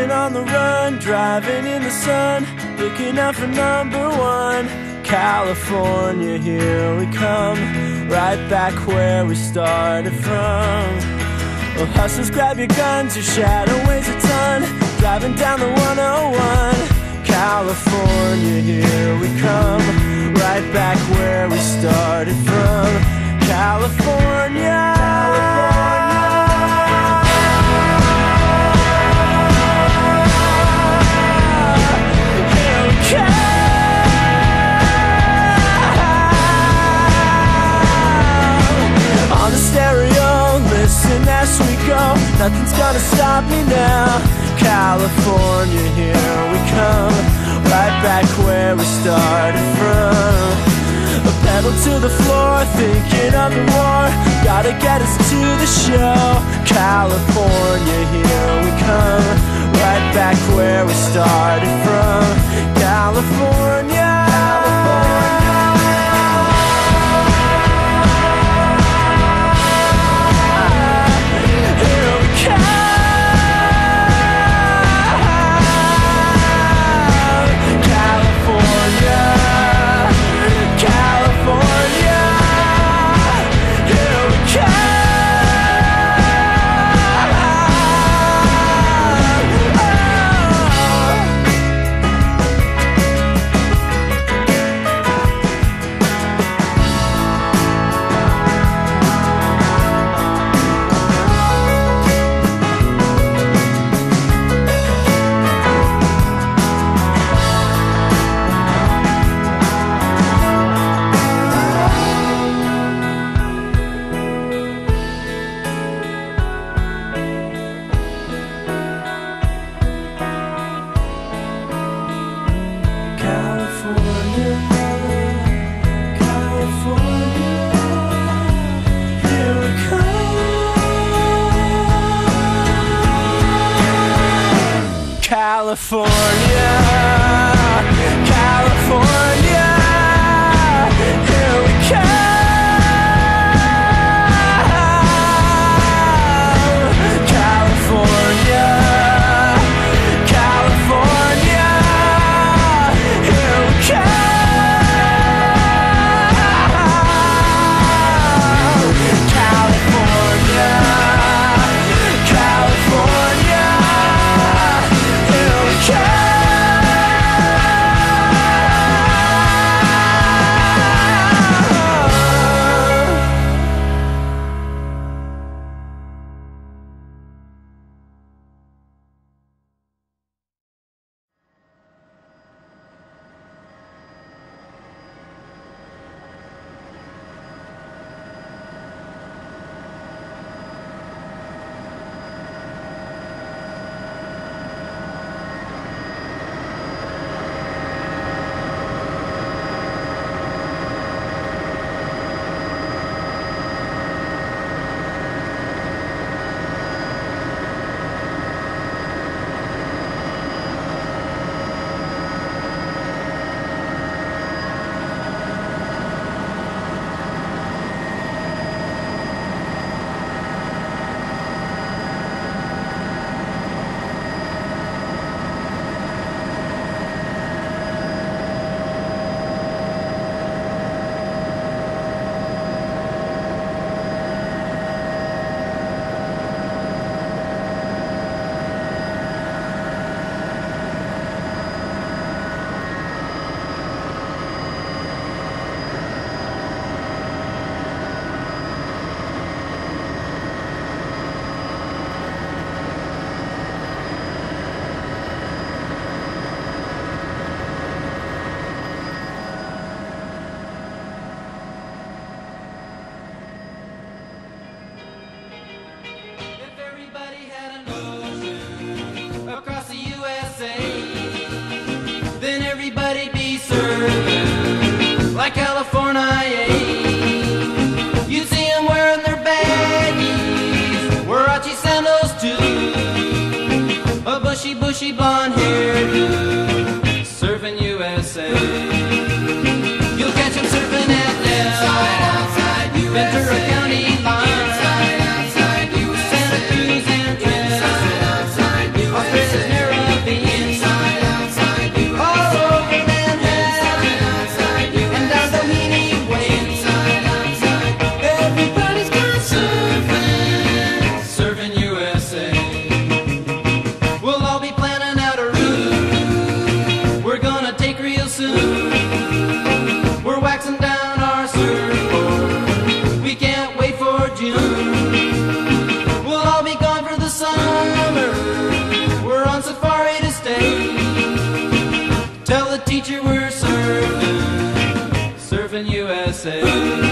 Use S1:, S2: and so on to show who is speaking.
S1: been on the run, driving in the sun, looking out for number one. California, here we come, right back where we started from. Well, hustlers, grab your guns, your shadow weighs a ton, driving down the 101. California, here we come, right back where we started from. California, on the stereo, listen as we go, nothing's gonna stop me now. California, here we come, right back where we started from. A pedal to the floor, thinking of the war, gotta get us to the show. California, here we come, right back where we started from. California, here we come. California, California, here we come. California, California, here we come. California, California. Like California, you see them wearing their baggies, Warachi sandals too, a bushy blonde hairdo, surfing USA. You'll catch them surfing at Del, Ventura County line, Santa Cruz and Trent, Australia's narrow.
S2: surfing USA.